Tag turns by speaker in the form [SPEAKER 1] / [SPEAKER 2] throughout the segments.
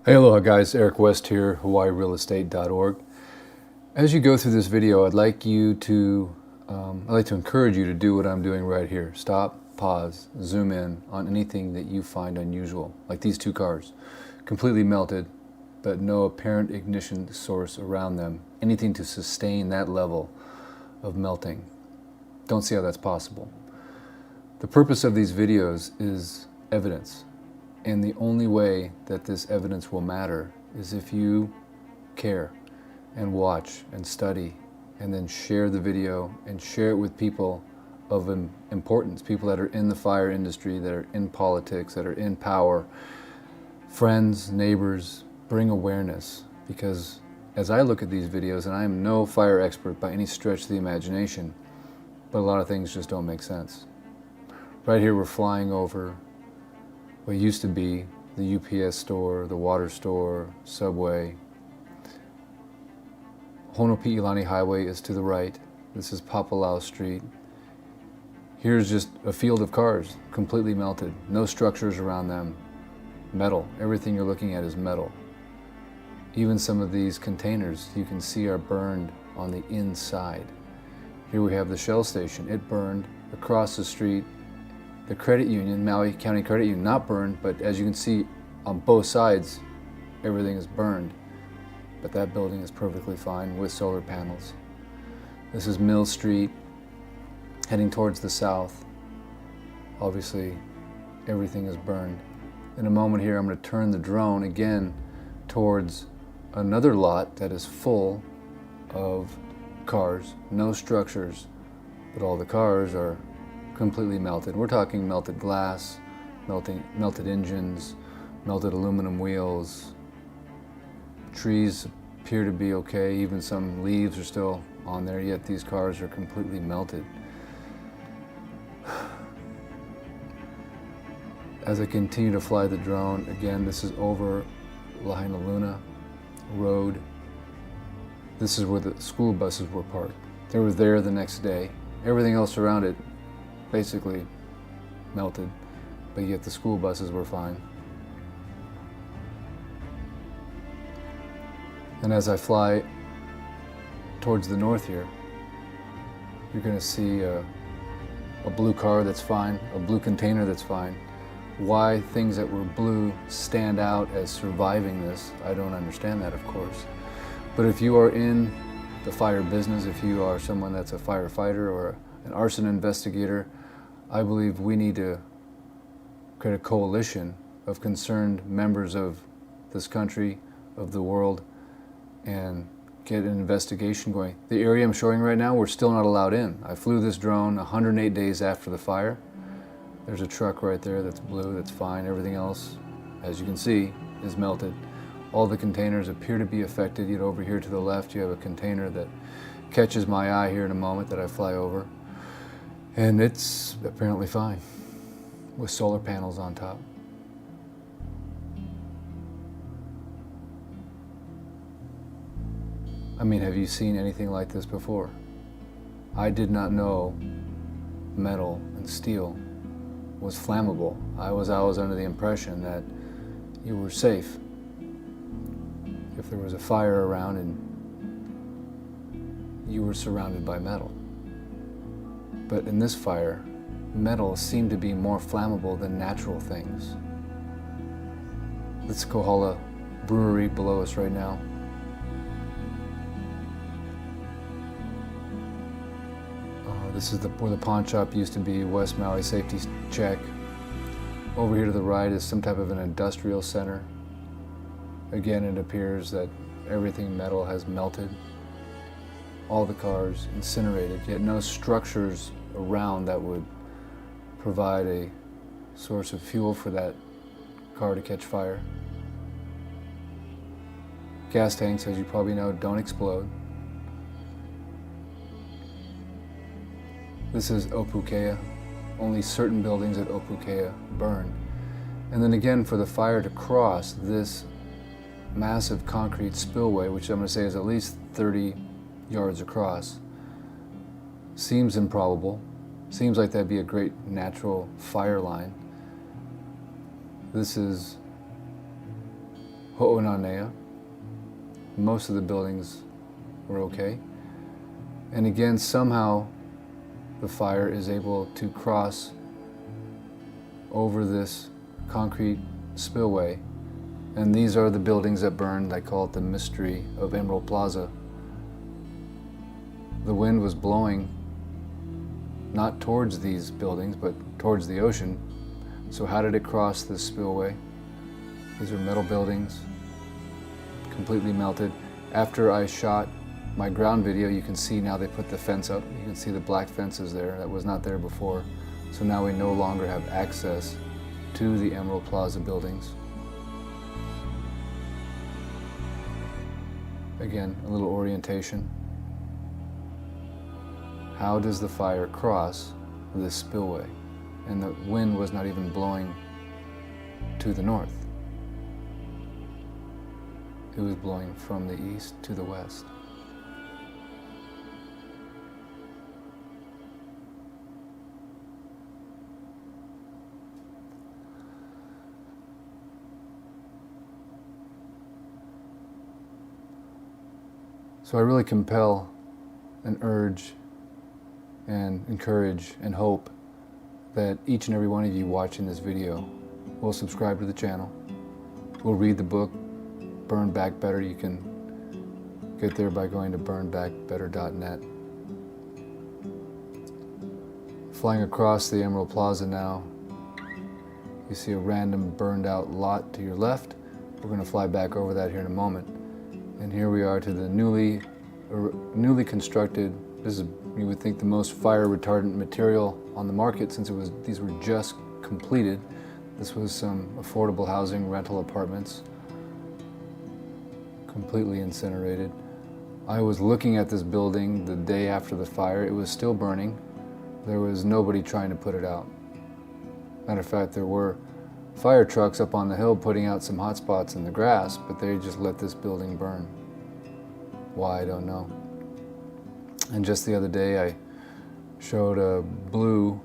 [SPEAKER 1] Hey, aloha guys, Eric West here, hawaiirealestate.org. As you go through this video, I'd like to encourage you to do what I'm doing right here. Stop, pause, zoom in on anything that you find unusual, like these two cars, completely melted, but no apparent ignition source around them, anything to sustain that level of melting. Don't see how that's possible. The purpose of these videos is evidence. And the only way that this evidence will matter is if you care and watch and study and then share the video and share it with people of importance, people that are in the fire industry, that are in politics, that are in power, friends, neighbors. Bring awareness, because as I look at these videos, and I am no fire expert by any stretch of the imagination, but a lot of things just don't make sense. Right here we're flying over what used to be the UPS store, the water store, Subway. Honopi'ilani Highway is to the right. This is Papalau Street. Here's just a field of cars, completely melted. No structures around them. Metal. Everything you're looking at is metal. Even some of these containers you can see are burned on the inside. Here we have the Shell station. It burned. Across the street, the credit union, Maui County Credit Union, not burned, but as you can see on both sides, everything is burned. But that building is perfectly fine with solar panels. This is Mill Street, heading towards the south. Obviously, everything is burned. In a moment here, I'm going to turn the drone again towards another lot that is full of cars, no structures, but all the cars are completely melted. We're talking melted glass, melted engines, melted aluminum wheels. Trees appear to be okay, even some leaves are still on there, yet these cars are completely melted. As I continue to fly the drone, again, this is over Lahaina Road. This is where the school buses were parked. They were there the next day. Everything else around it basically melted, but yet the school buses were fine. And as I fly towards the north here, you're going to see a blue car that's fine, a blue container that's fine. Why things that were blue stand out as surviving this, I don't understand that, of course. But if you are in the fire business, if you are someone that's a firefighter or an arson investigator, I believe we need to create a coalition of concerned members of this country, of the world, and get an investigation going. The area I'm showing right now, we're still not allowed in. I flew this drone 108 days after the fire. There's a truck right there that's blue, that's fine. Everything else, as you can see, is melted. All the containers appear to be affected. Yet over here to the left, you have a container that catches my eye here in a moment that I fly over. And it's apparently fine, with solar panels on top. I mean, have you seen anything like this before? I did not know metal and steel was flammable. I was under the impression that you were safe if there was a fire around and you were surrounded by metal. But in this fire, metal seemed to be more flammable than natural things. Let's Kohala Brewery below us right now. This is where the pawn shop used to be, West Maui Safety Check. Over here to the right is some type of an industrial center. Again, it appears that everything metal has melted. All the cars incinerated, yet no structures around that would provide a source of fuel for that car to catch fire. Gas tanks, as you probably know, don't explode. This is Opukea. Only certain buildings at Opukea burn. And then again, for the fire to cross this massive concrete spillway, which I'm going to say is at least 30 yards across, seems improbable. Seems like that'd be a great natural fire line. This is Ho'onanea. Most of the buildings were okay. And again, somehow the fire is able to cross over this concrete spillway. And these are the buildings that burned. I call it the mystery of Emerald Plaza. The wind was blowing not towards these buildings, but towards the ocean. So how did it cross this spillway? These are metal buildings, completely melted. After I shot my ground video, you can see now they put the fence up. You can see the black fences there. That was not there before. So now we no longer have access to the Emerald Plaza buildings. Again, a little orientation. How does the fire cross this spillway? And the wind was not even blowing to the north. It was blowing from the east to the west. So I really compel and urge and encourage and hope that each and every one of you watching this video will subscribe to the channel, will read the book, Burn Back Better. You can get there by going to burnbackbetter.net. Flying across the Emerald Plaza now, you see a random burned out lot to your left. We're going to fly back over that here in a moment. And here we are to the newly constructed, this is, you would think, the most fire retardant material on the market, since these were just completed. This was some affordable housing, rental apartments, completely incinerated. I was looking at this building the day after the fire. It was still burning. There was nobody trying to put it out. Matter of fact, there were fire trucks up on the hill putting out some hot spots in the grass, but they just let this building burn. Why, I don't know. And just the other day, I showed a blue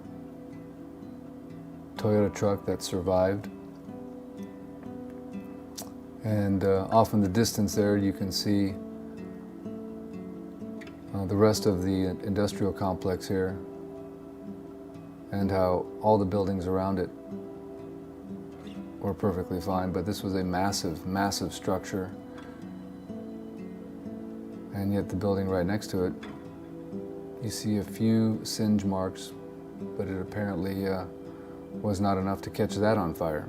[SPEAKER 1] Toyota truck that survived. And off in the distance there, you can see the rest of the industrial complex here, and how all the buildings around it were perfectly fine. But this was a massive, massive structure. And yet the building right next to it, you see a few singe marks, but it apparently was not enough to catch that on fire.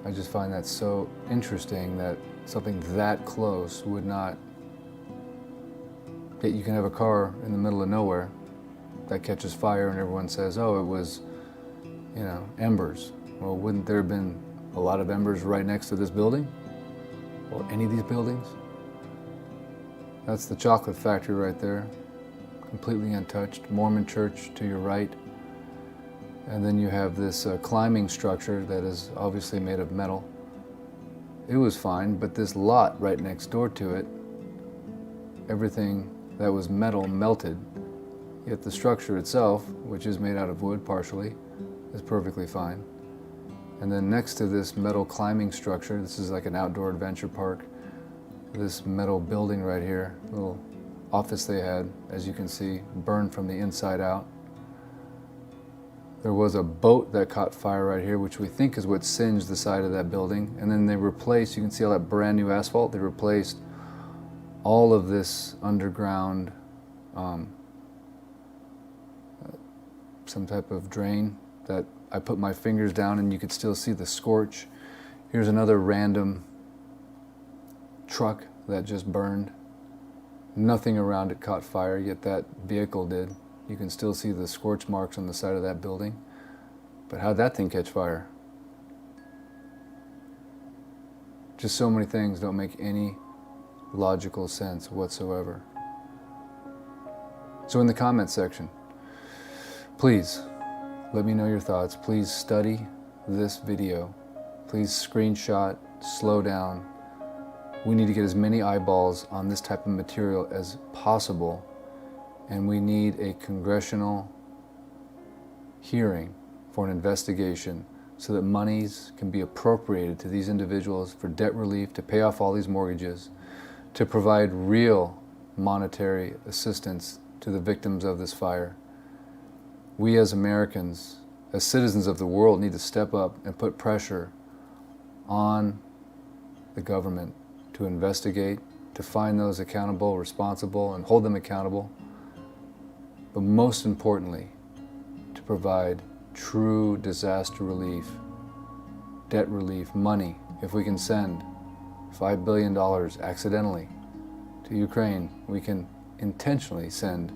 [SPEAKER 1] I just find that so interesting that something that close would not, yet you can have a car in the middle of nowhere that catches fire and everyone says, oh, it was, you know, embers. Well, wouldn't there have been a lot of embers right next to this building? Or any of these buildings? That's the chocolate factory right there, completely untouched. Mormon church to your right. And then you have this climbing structure that is obviously made of metal. It was fine, but this lot right next door to it, everything that was metal melted, yet the structure itself, which is made out of wood partially, is perfectly fine. And then next to this metal climbing structure, this is like an outdoor adventure park, this metal building right here, little office they had, as you can see, burned from the inside out. There was a boat that caught fire right here, which we think is what singed the side of that building. And then they replaced, you can see all that brand new asphalt, they replaced all of this underground, some type of drain that I put my fingers down and you could still see the scorch. Here's another random truck that just burned. Nothing around it caught fire, yet that vehicle did. You can still see the scorch marks on the side of that building. But how'd that thing catch fire? Just so many things don't make any logical sense whatsoever. So in the comment section, please let me know your thoughts. Please study this video. Please screenshot, slow down. We need to get as many eyeballs on this type of material as possible, and we need a congressional hearing for an investigation so that monies can be appropriated to these individuals for debt relief, to pay off all these mortgages, to provide real monetary assistance to the victims of this fire. We as Americans, as citizens of the world, need to step up and put pressure on the government to investigate, to find those accountable, responsible, and hold them accountable. But most importantly, to provide true disaster relief, debt relief, money. If we can send $5 billion accidentally to Ukraine, we can intentionally send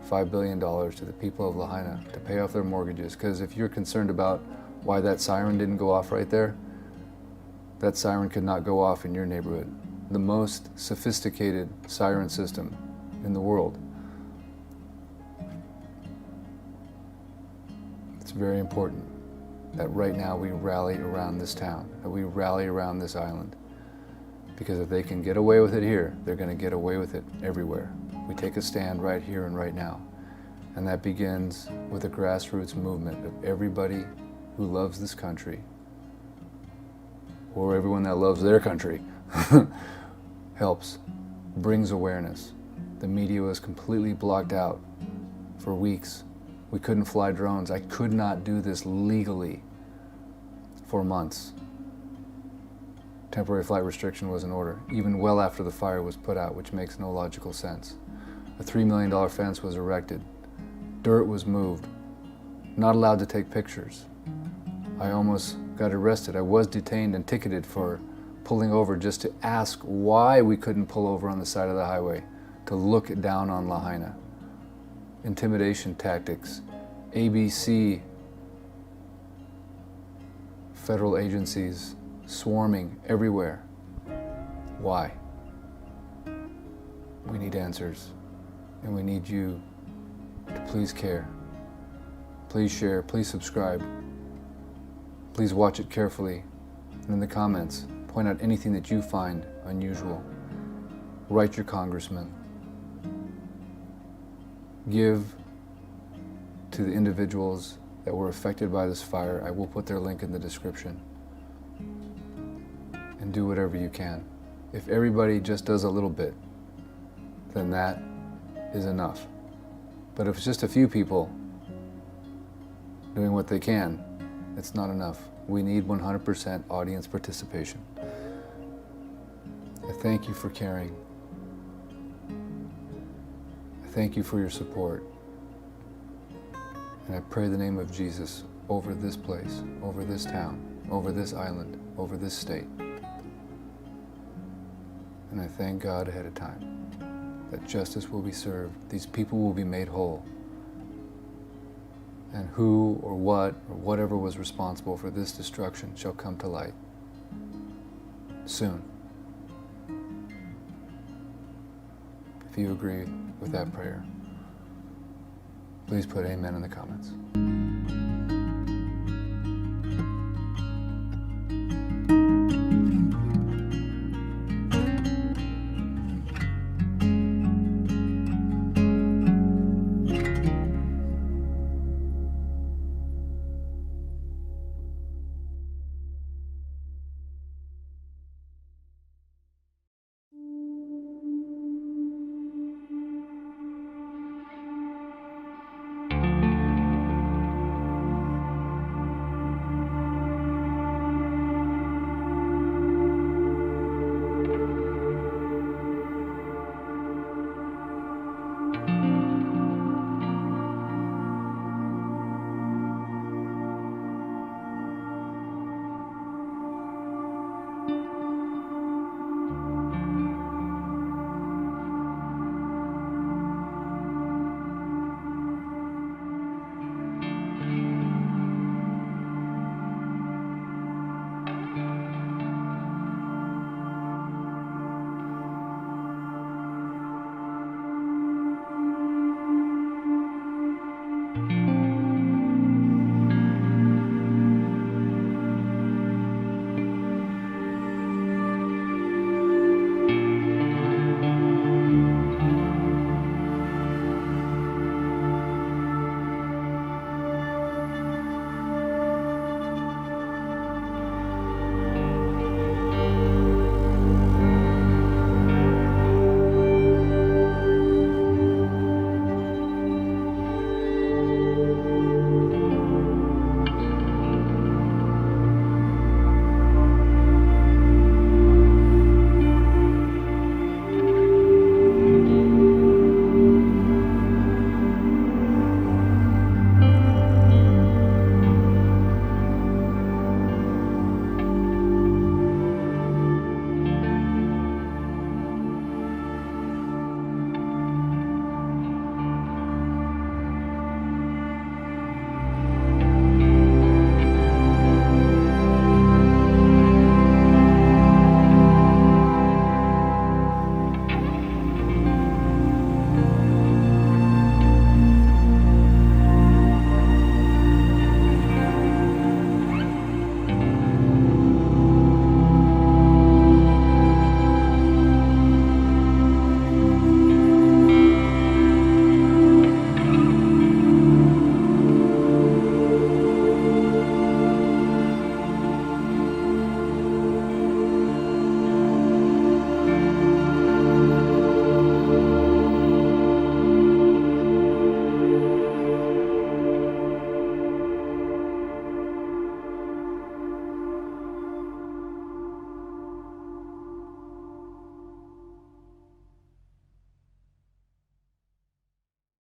[SPEAKER 1] $5 billion to the people of Lahaina to pay off their mortgages. Because if you're concerned about why that siren didn't go off right there, that siren could not go off in your neighborhood. The most sophisticated siren system in the world. It's very important that right now we rally around this town, that we rally around this island. Because if they can get away with it here, they're going to get away with it everywhere. We take a stand right here and right now. And that begins with a grassroots movement of everybody who loves this country, or everyone that loves their country, helps, brings awareness. The media was completely blocked out for weeks. We couldn't fly drones. I could not do this legally for months. Temporary flight restriction was in order, even well after the fire was put out, which makes no logical sense. A $3 million fence was erected. Dirt was moved. Not allowed to take pictures. I almost got arrested. I was detained and ticketed for pulling over just to ask why we couldn't pull over on the side of the highway to look down on Lahaina. Intimidation tactics, ABC, federal agencies swarming everywhere. Why? We need answers, and we need you to please care. Please share, please subscribe. Please watch it carefully, and in the comments, point out anything that you find unusual. Write your congressman. Give to the individuals that were affected by this fire. I will put their link in the description. And do whatever you can. If everybody just does a little bit, then that is enough. But if it's just a few people doing what they can, it's not enough. We need 100% audience participation. I thank you for caring. I thank you for your support. And I pray the name of Jesus over this place, over this town, over this island, over this state. And I thank God ahead of time that justice will be served, these people will be made whole, and who or what or whatever was responsible for this destruction shall come to light soon. If you agree with that prayer, please put amen in the comments.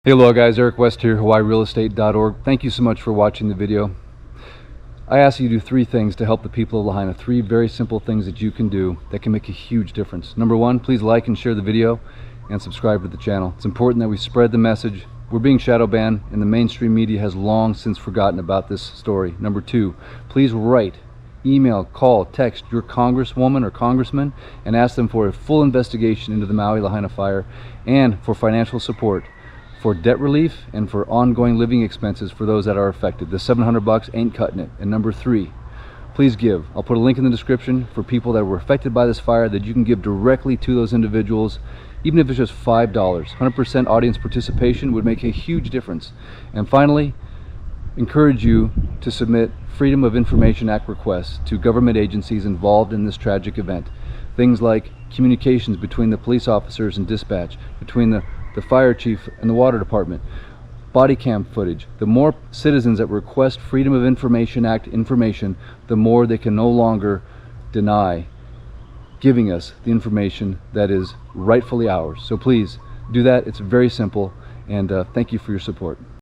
[SPEAKER 1] Hey, hello guys, Eric West here, HawaiiRealEstate.org. Thank you so much for watching the video. I ask you to do 3 things to help the people of Lahaina. 3 very simple things that you can do that can make a huge difference. Number 1, please like and share the video and subscribe to the channel. It's important that we spread the message. We're being shadow banned and the mainstream media has long since forgotten about this story. Number 2, please write, email, call, text your congresswoman or congressman and ask them for a full investigation into the Maui Lahaina fire and for financial support for debt relief and for ongoing living expenses for those that are affected. The $700 ain't cutting it. And number 3, please give. I'll put a link in the description for people that were affected by this fire that you can give directly to those individuals, even if it's just $5. 100% audience participation would make a huge difference. And finally, encourage you to submit Freedom of Information Act requests to government agencies involved in this tragic event. Things like communications between the police officers and dispatch, between the fire chief and the water department, body cam footage. The more citizens that request Freedom of Information Act information, the more they can no longer deny giving us the information that is rightfully ours. So please do that. It's very simple, and thank you for your support.